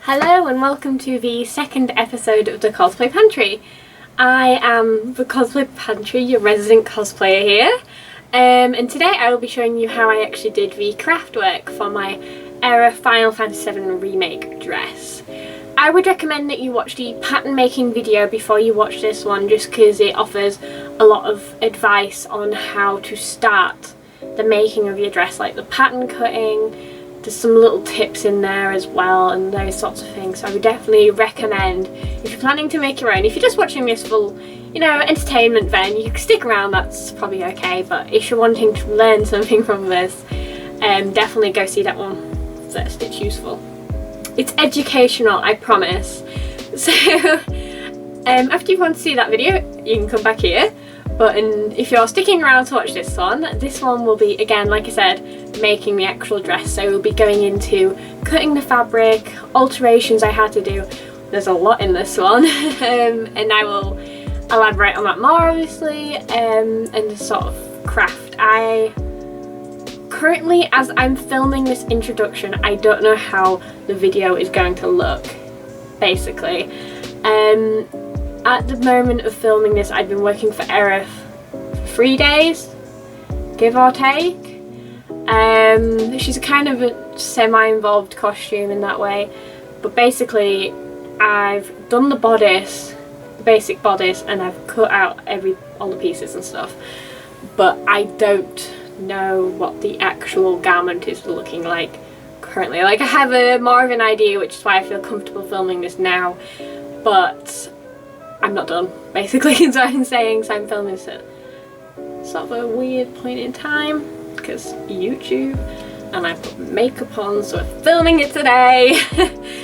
Hello and welcome to the second episode of the Cosplay Pantry. I am the Cosplay Pantry, your resident cosplayer here, and today I will be showing you how I actually did the craft work for my Aerith Final Fantasy VII Remake dress. I would recommend that you watch the pattern making video before you watch this one, just because it offers a lot of advice on how to start the making of your dress, like the pattern cutting. There's some little tips in there as well and those sorts of things, so I would definitely recommend, if you're planning to make your own, if you're just watching this for, entertainment, then you can stick around, that's probably okay, but if you're wanting to learn something from this, definitely go see that one first. It's useful. It's educational, I promise. So after you want to see that video, you can come back here. But if you're sticking around to watch this one will be, again, like I said, making the actual dress. So we'll be going into cutting the fabric, alterations I had to do. There's a lot in this one, and I will elaborate on that more, obviously, and the sort of craft. Currently, as I'm filming this introduction, I don't know how the video is going to look, basically. At the moment of filming this, I've been working for Aerith for 3 days, give or take. She's kind of a semi-involved costume in that way, but basically I've done the bodice, the basic bodice, and I've cut out all the pieces and stuff, but I don't know what the actual garment is looking like currently. Like, I have more of an idea, which is why I feel comfortable filming this now, but I'm not done, basically, is what I'm saying. So I'm filming this at sort of a weird point in time, because YouTube, and I put makeup on, so we're filming it today.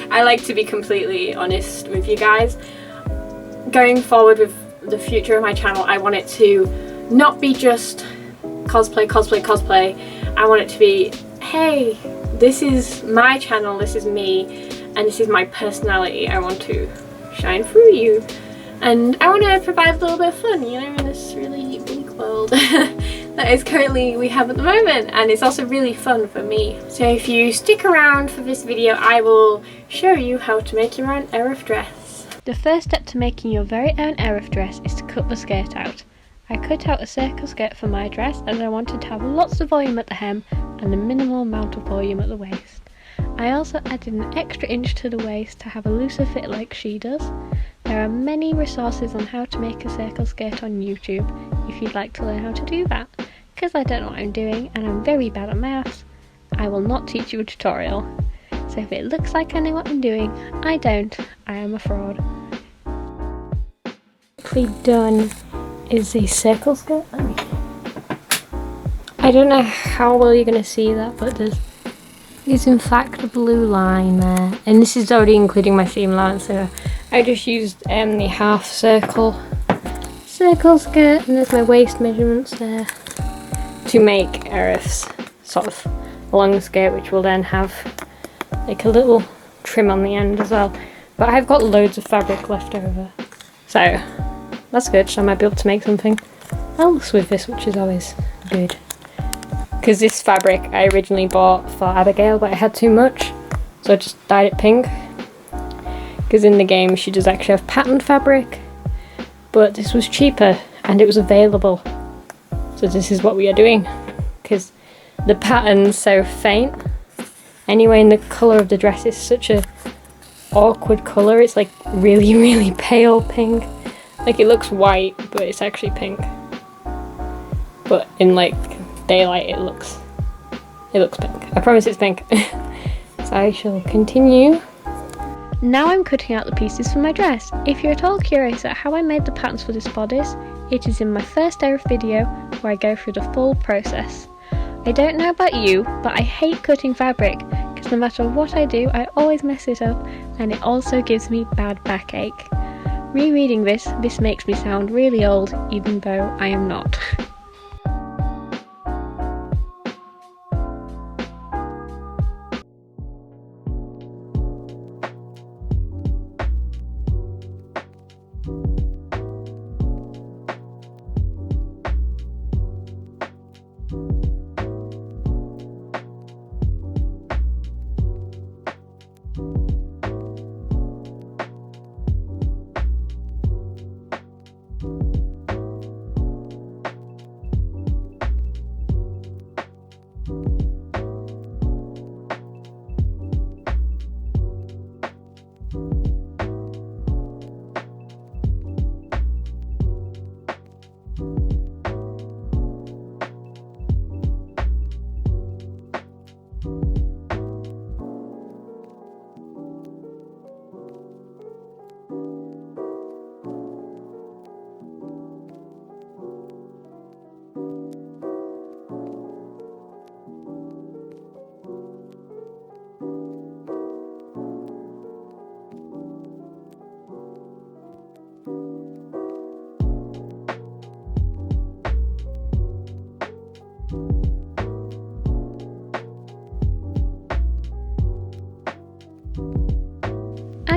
I like to be completely honest with you guys. Going forward with the future of my channel, I want it to not be just cosplay, cosplay, cosplay. I want it to be, hey, this is my channel, this is me, and this is my personality. I want to shine through you. And I want to provide a little bit of fun, in this really bleak world that is currently we have at the moment, and it's also really fun for me. So if you stick around for this video, I will show you how to make your own Aerith dress. The first step to making your very own Aerith dress is to cut the skirt out. I cut out a circle skirt for my dress as I wanted to have lots of volume at the hem and a minimal amount of volume at the waist. I also added an extra inch to the waist to have a looser fit like she does. There are many resources on how to make a circle skirt on YouTube if you'd like to learn how to do that. Because I don't know what I'm doing and I'm very bad at maths, I will not teach you a tutorial. So if it looks like I know what I'm doing, I don't. I am a fraud. Done is a circle skirt. I don't know how well you're going to see that, but there's in fact a blue line there, and this is already including my seam allowance, so I just used the half circle skirt, and there's my waist measurements there to make Aerith's sort of long skirt, which will then have like a little trim on the end as well. But I've got loads of fabric left over, so that's good, so I might be able to make something else with this, which is always good. Because this fabric I originally bought for Abigail, but I had too much, so I just dyed it pink. Because in the game she does actually have patterned fabric, but this was cheaper and it was available. So this is what we are doing, because the pattern's so faint. Anyway, and the colour of the dress is such a awkward colour. It's like really, really pale pink. Like, it looks white, but it's actually pink. But in like daylight it looks pink. I promise it's pink. So I shall continue. Now I'm cutting out the pieces for my dress. If you're at all curious at how I made the patterns for this bodice, it is in my first Aerith video where I go through the full process. I don't know about you, but I hate cutting fabric, because no matter what I do, I always mess it up, and it also gives me bad backache. Rereading this makes me sound really old, even though I am not.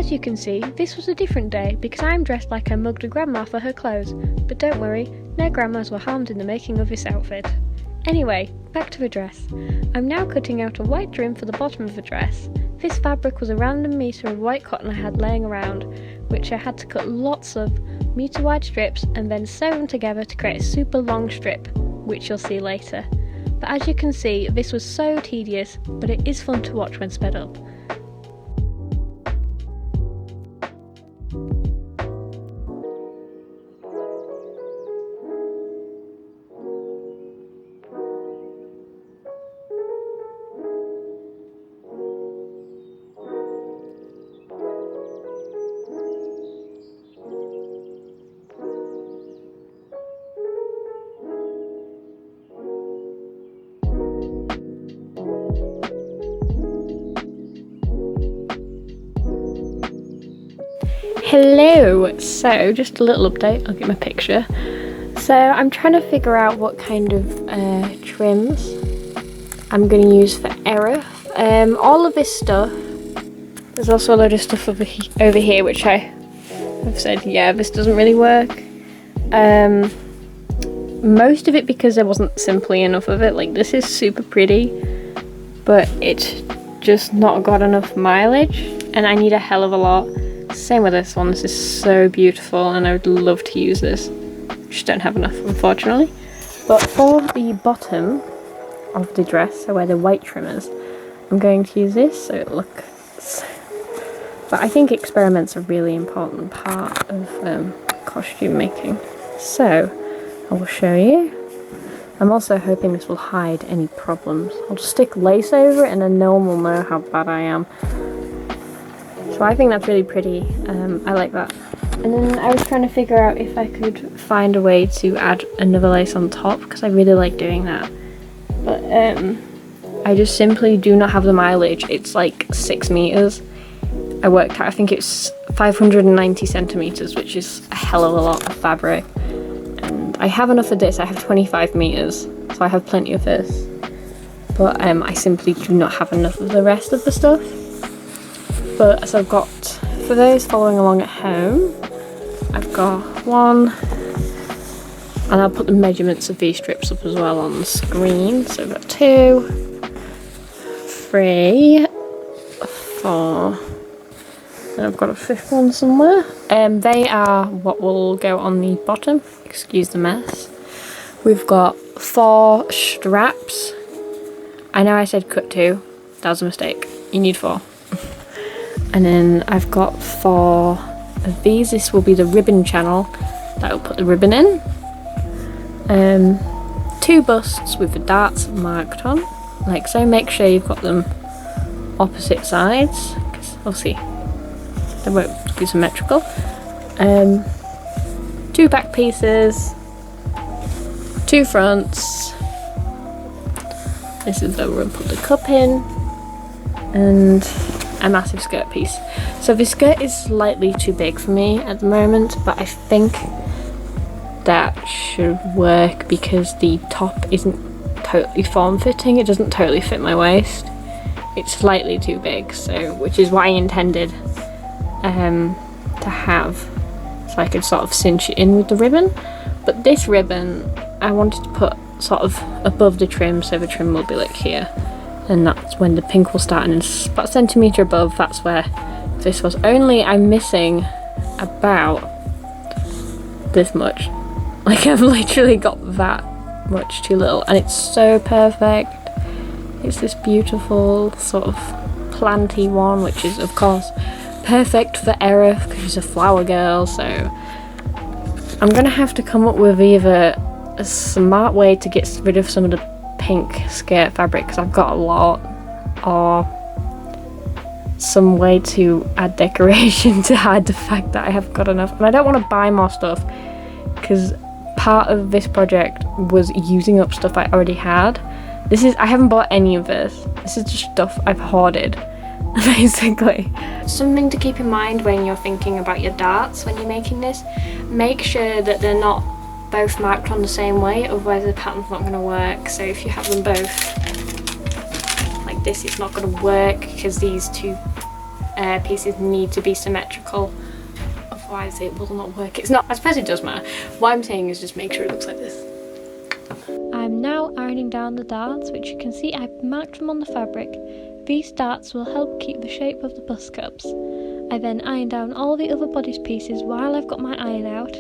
As you can see, this was a different day because I am dressed like I mugged a grandma for her clothes, but don't worry, no grandmas were harmed in the making of this outfit. Anyway, back to the dress. I'm now cutting out a white trim for the bottom of the dress. This fabric was a random metre of white cotton I had laying around, which I had to cut lots of metre wide strips and then sew them together to create a super long strip, which you'll see later. But as you can see, this was so tedious, but it is fun to watch when sped up. Hello! So, just a little update, I'll get my picture. So, I'm trying to figure out what kind of trims I'm going to use for Aerith. All of this stuff, there's also a load of stuff over here which I have said, yeah, this doesn't really work. Most of it because there wasn't simply enough of it, like this is super pretty, but it's just not got enough mileage, and I need a hell of a lot. Same with this one, this is so beautiful and I would love to use this. Just don't have enough, unfortunately. But for the bottom of the dress, so where the white trim is, I'm going to use this so it looks... But I think experiments are a really important part of costume making. So, I will show you. I'm also hoping this will hide any problems. I'll just stick lace over it and then no one will know how bad I am. So I think that's really pretty, I like that. And then I was trying to figure out if I could find a way to add another lace on top, because I really like doing that. But I just simply do not have the mileage. It's like 6 meters. I worked out, I think it's 590 centimeters, which is a hell of a lot of fabric. And I have enough of this, I have 25 meters, so I have plenty of this. But I simply do not have enough of the rest of the stuff. But so I've got, for those following along at home, I've got 1, and I'll put the measurements of these strips up as well on the screen. So I've got 2, 3, 4, and I've got a 5th one somewhere. They are what will go on the bottom, excuse the mess. We've got 4 straps. I know I said cut 2, that was a mistake, you need 4. And then I've got 4 of these. This will be the ribbon channel that will put the ribbon in. 2 busts with the darts marked on, like so. Make sure you've got them opposite sides, because obviously they won't be symmetrical. 2 back pieces, 2 fronts. This is where we'll put the cup in, and a massive skirt piece. So the skirt is slightly too big for me at the moment, but I think that should work because the top isn't totally form-fitting. It doesn't totally fit my waist. It's slightly too big, so which is what I intended to have, so I could sort of cinch it in with the ribbon. But this ribbon I wanted to put sort of above the trim, so the trim will be like here. And that's when the pink will start, and it's about a centimetre above, that's where this was. Only I'm missing about this much. Like I've literally got that much too little, and it's so perfect. It's this beautiful sort of planty one, which is of course perfect for Aerith because she's a flower girl. So I'm gonna have to come up with either a smart way to get rid of some of the pink skirt fabric, because I've got a lot, or some way to add decoration to hide the fact that I haven't got enough. And I don't want to buy more stuff, because part of this project was using up stuff I already had. I haven't bought any of this. This is just stuff I've hoarded, basically. Something to keep in mind when you're thinking about your darts when you're making this, make sure that they're not both marked on the same way, otherwise the pattern's not going to work. So if you have them both like this, it's not going to work because these 2 pieces need to be symmetrical, otherwise it will not work. It's not, I suppose it does matter. What I'm saying is just make sure it looks like this. I'm now ironing down the darts, which you can see I've marked them on the fabric. These darts will help keep the shape of the bust cups. I then iron down all the other bodice pieces while I've got my iron out.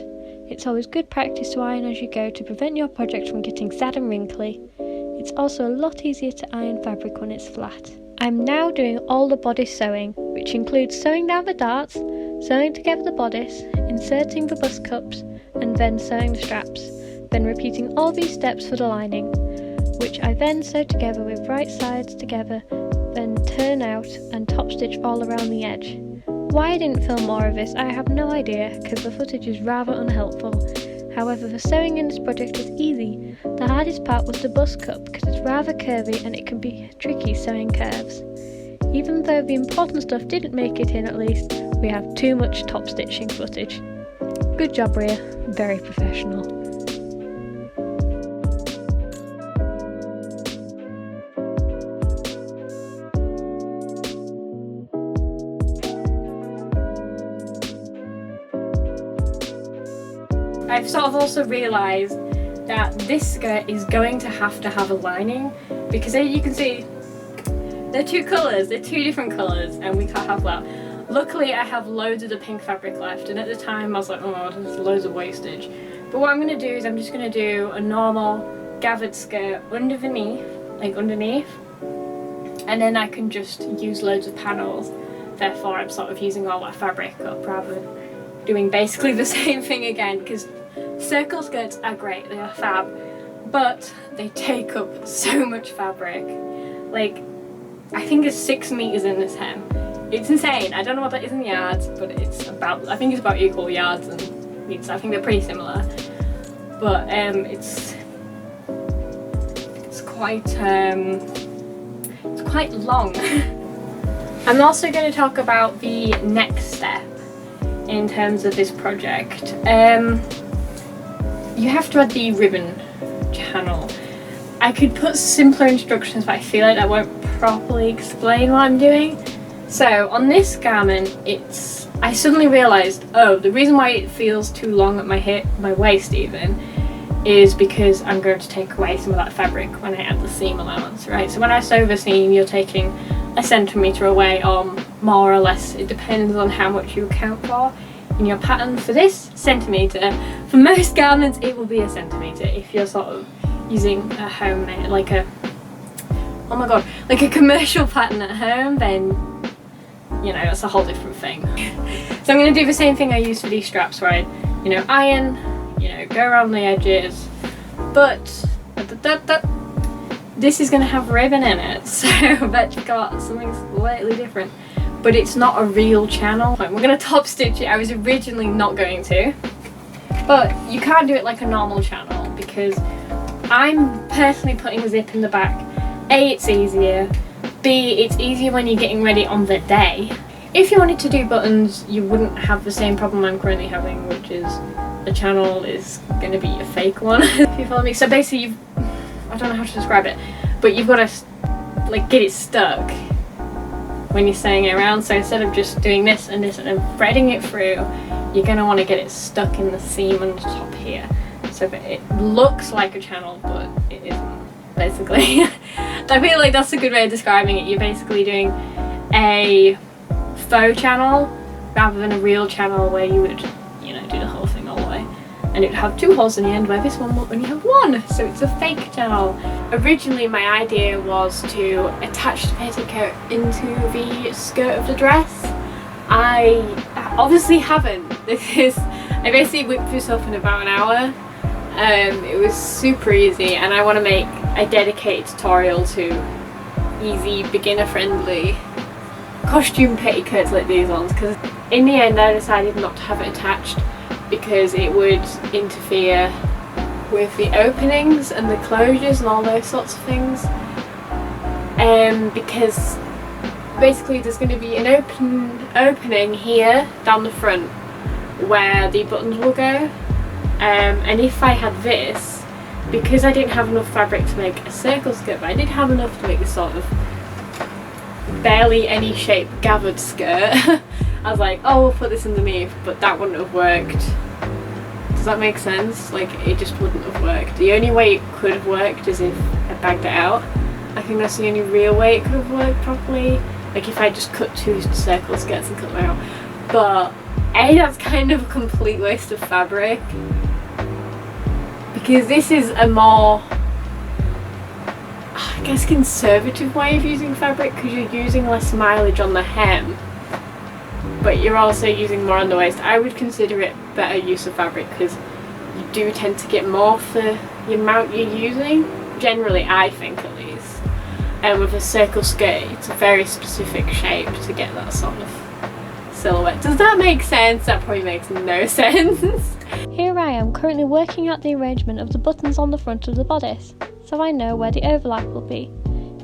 It's always good practice to iron as you go to prevent your project from getting sad and wrinkly. It's also a lot easier to iron fabric when it's flat. I'm now doing all the bodice sewing, which includes sewing down the darts, sewing together the bodice, inserting the bust cups, and then sewing the straps. Then repeating all these steps for the lining, which I then sew together with right sides together, then turn out and top stitch all around the edge. Why I didn't film more of this, I have no idea, because the footage is rather unhelpful. However, the sewing in this project was easy. The hardest part was the bust cup, because it's rather curvy and it can be tricky sewing curves. Even though the important stuff didn't make it in, at least, we have too much top stitching footage. Good job, Ria, very professional. I've sort of also realised that this skirt is going to have a lining, because as you can see, they're two colours, they're two different colours, and we can't have that. Luckily I have loads of the pink fabric left, and at the time I was like, oh, there's loads of wastage. But what I'm going to do is I'm just going to do a normal gathered skirt underneath, and then I can just use loads of panels. Therefore I'm sort of using all that fabric up rather than doing basically the same thing again, because circle skirts are great, they are fab, but they take up so much fabric. Like, I think it's 6 meters in this hem. It's insane. I don't know what that is in yards, but it's about, I think it's about equal yards and meters. I think they're pretty similar. But it's quite long. I'm also going to talk about the next step in terms of this project. You have to add the ribbon channel. I could put simpler instructions, but I feel like that won't properly explain what I'm doing. So on this garment, I suddenly realised, oh, the reason why it feels too long at my hip, my waist even, is because I'm going to take away some of that fabric when I add the seam allowance, right? So when I sew the seam, you're taking a centimetre away, or more or less. It depends on how much you account for in your pattern. For this, centimetre. For most garments, it will be a centimetre. If you're sort of using a homemade, like a commercial pattern at home, then, you know, it's a whole different thing. So I'm going to do the same thing I use for these straps, where I, iron, go around the edges, but this is going to have ribbon in it, so that's got something slightly different. But it's not a real channel. We're going to top stitch it. I was originally not going to, but you can't do it like a normal channel, because I'm personally putting a zip in the back. A, it's easier. B, it's easier when you're getting ready on the day. If you wanted to do buttons, you wouldn't have the same problem I'm currently having, which is the channel is going to be a fake one. If you follow me. So basically, I don't know how to describe it, but you've got to get it stuck when you're sewing it around. So instead of just doing this and this and then threading it through, you're going to want to get it stuck in the seam on the top here, so that it looks like a channel, but it isn't, basically. I feel like that's a good way of describing it. You're basically doing a faux channel rather than a real channel where you would, do the whole thing all the way. And it would have 2 holes in the end, where this one will only have 1, so it's a fake channel. Originally my idea was to attach the petticoat into the skirt of the dress. I obviously haven't. I basically whipped this up in about an hour. It was super easy, and I want to make a dedicated tutorial to easy, beginner friendly costume petticoats like these ones, because in the end I decided not to have it attached because it would interfere with the openings and the closures and all those sorts of things. Because basically there's going to be an opening here down the front where the buttons will go, and if I had this, because I didn't have enough fabric to make a circle skirt, but I did have enough to make a sort of barely any shape gathered skirt. I was like, oh, we'll put this underneath, but that wouldn't have worked. Does that make sense? Like, it just wouldn't have worked. The only way it could have worked is if I bagged it out. I think that's the only real way it could have worked properly. Like if I just cut 2 circle skirts and cut them out. But A, that's kind of a complete waste of fabric. Because this is a more, I guess, conservative way of using fabric, because you're using less mileage on the hem, but you're also using more on the waist. I would consider it better use of fabric because you do tend to get more for the amount you're using, generally, I think at least. And with a circle skirt, it's a very specific shape to get that sort of silhouette. Does that make sense? That probably makes no sense. Here I am currently working out the arrangement of the buttons on the front of the bodice, so I know where the overlap will be.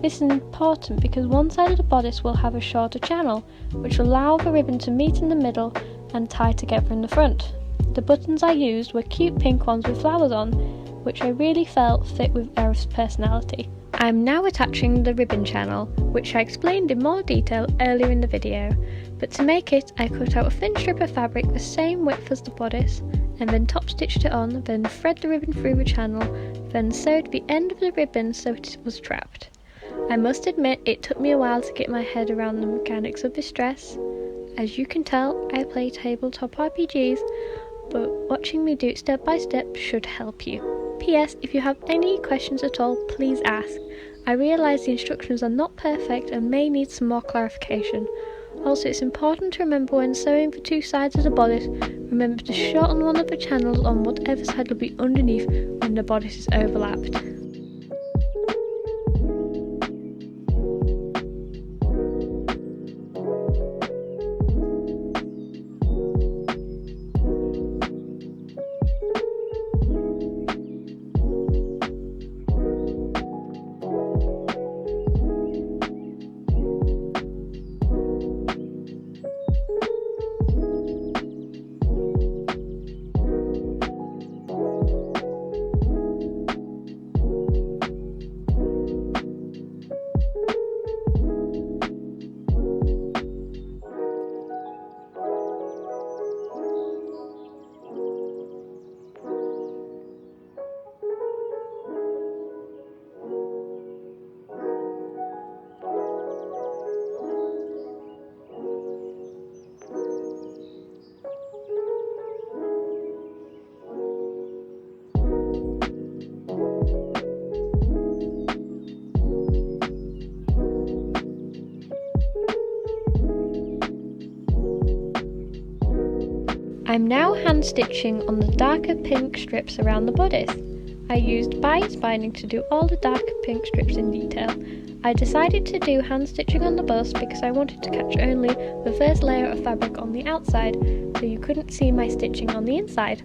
This is important because one side of the bodice will have a shorter channel, which will allow the ribbon to meet in the middle and tie together in the front. The buttons I used were cute pink ones with flowers on, which I really felt fit with Aerith's personality. I am now attaching the ribbon channel, which I explained in more detail earlier in the video, but to make it I cut out a thin strip of fabric the same width as the bodice, and then top stitched it on, then thread the ribbon through the channel, then sewed the end of the ribbon so it was trapped. I must admit it took me a while to get my head around the mechanics of this dress. As you can tell, I play tabletop RPGs, but watching me do it step by step should help you. P.S. If you have any questions at all, please ask. I realise the instructions are not perfect and may need some more clarification. Also, it's important to remember when sewing the 2 sides of the bodice, remember to shorten one of the channels on whatever side will be underneath when the bodice is overlapped. I'm now hand stitching on the darker pink strips around the bodice. I used bias binding to do all the darker pink strips in detail. I decided to do hand stitching on the bust because I wanted to catch only the first layer of fabric on the outside, so you couldn't see my stitching on the inside.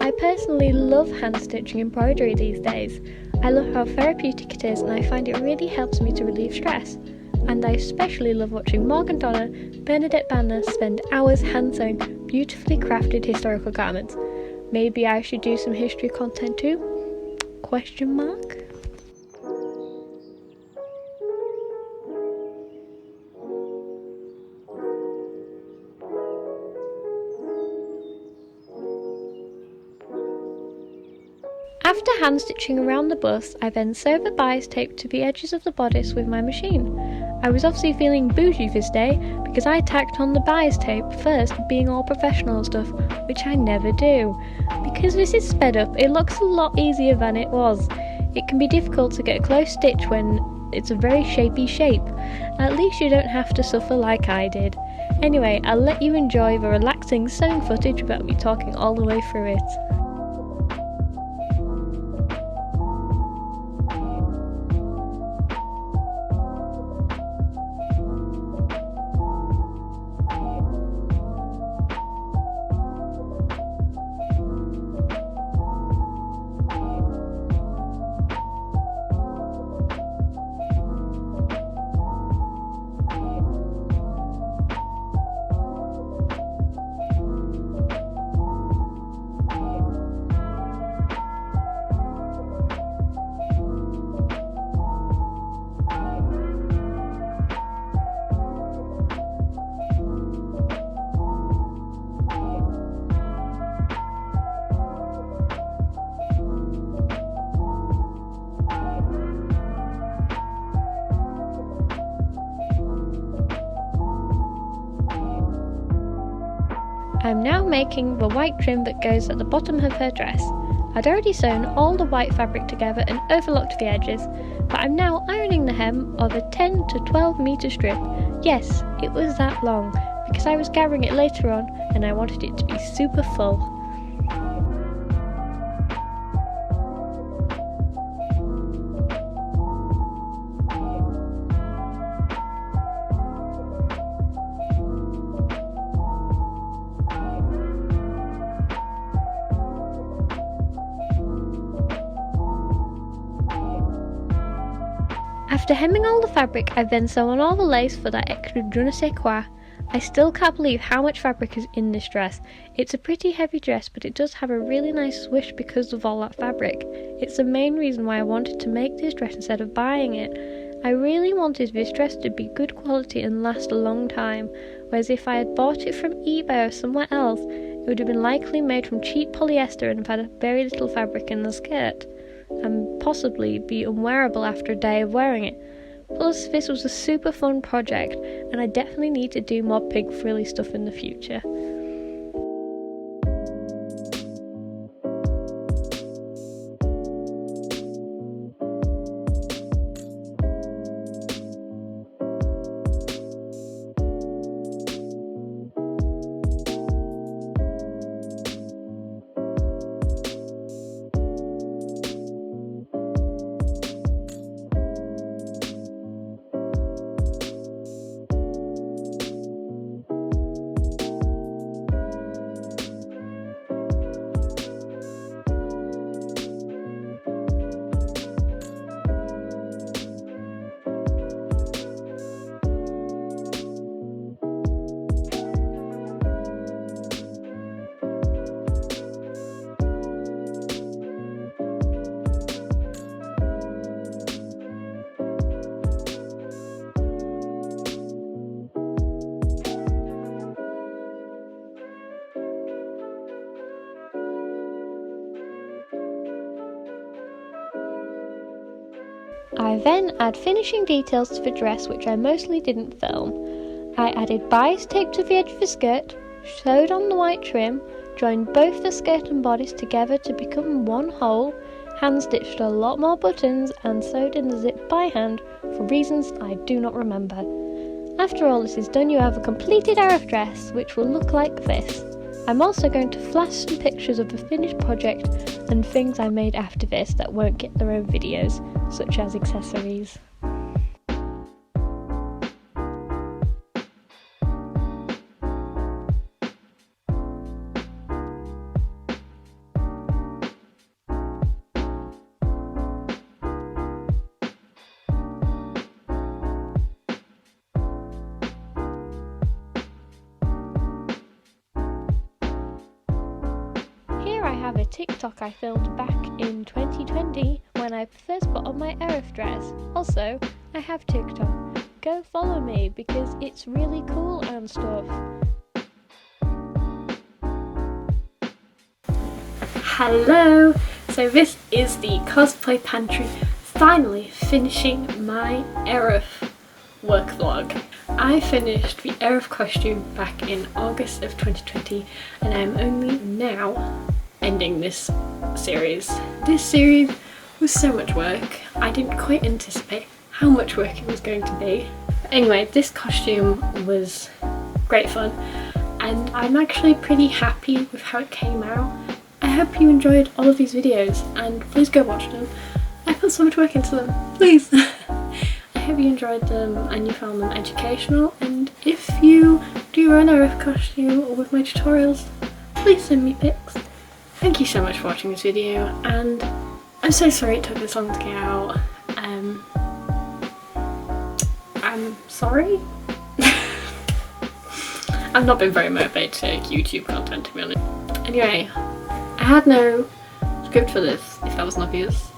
I personally love hand stitching embroidery these days. I love how therapeutic it is and I find it really helps me to relieve stress. And I especially love watching Morgan Donner, Bernadette Banner spend hours hand sewing beautifully crafted historical garments. Maybe I should do some history content too? Question mark? After hand stitching around the bust, I then sewed the bias tape to the edges of the bodice with my machine. I was obviously feeling bougie this day because I tacked on the bias tape first, being all professional and stuff, which I never do. Because this is sped up, it looks a lot easier than it was. It can be difficult to get a close stitch when it's a very shapy shape. At least you don't have to suffer like I did. Anyway, I'll let you enjoy the relaxing sewing footage without me talking all the way through it. I'm now making the white trim that goes at the bottom of her dress. I'd already sewn all the white fabric together and overlocked the edges, but I'm now ironing the hem of a 10 to 12 metre strip. Yes, it was that long, because I was gathering it later on and I wanted it to be super full. After hemming all the fabric, I've then sewn all the lace for that extra je ne sais quoi. I still can't believe how much fabric is in this dress. It's a pretty heavy dress, but it does have a really nice swish because of all that fabric. It's the main reason why I wanted to make this dress instead of buying it. I really wanted this dress to be good quality and last a long time, whereas if I had bought it from eBay or somewhere else, it would have been likely made from cheap polyester and have had very little fabric in the skirt, and possibly be unwearable after a day of wearing it. Plus, this was a super fun project, and I definitely need to do more pig frilly stuff in the future. I then add finishing details to the dress, which I mostly didn't film. I added bias tape to the edge of the skirt, sewed on the white trim, joined both the skirt and bodice together to become one whole, hand stitched a lot more buttons and sewed in the zip by hand for reasons I do not remember. After all this is done, you have a completed Aerith dress, which will look like this. I'm also going to flash some pictures of the finished project and things I made after this that won't get their own videos, such as accessories. I have a TikTok I filmed back in 2020 when I first put on my Aerith dress. Also, I have TikTok. Go follow me because it's really cool and stuff. Hello! So this is the cosplay pantry finally finishing my Aerith work vlog. I finished the Aerith costume back in August of 2020 and I'm only now ending this series. This series was so much work. I didn't quite anticipate how much work it was going to be. But anyway, this costume was great fun and I'm actually pretty happy with how it came out. I hope you enjoyed all of these videos and please go watch them. I put so much work into them, please. I hope you enjoyed them and you found them educational, and if you do your own Aerith costume or with my tutorials, please send me pics. Thank you so much for watching this video, and I'm so sorry it took this long to get out. I'm sorry. I've not been very motivated to make YouTube content, to be honest. Anyway, I had no script for this, if that wasn't obvious.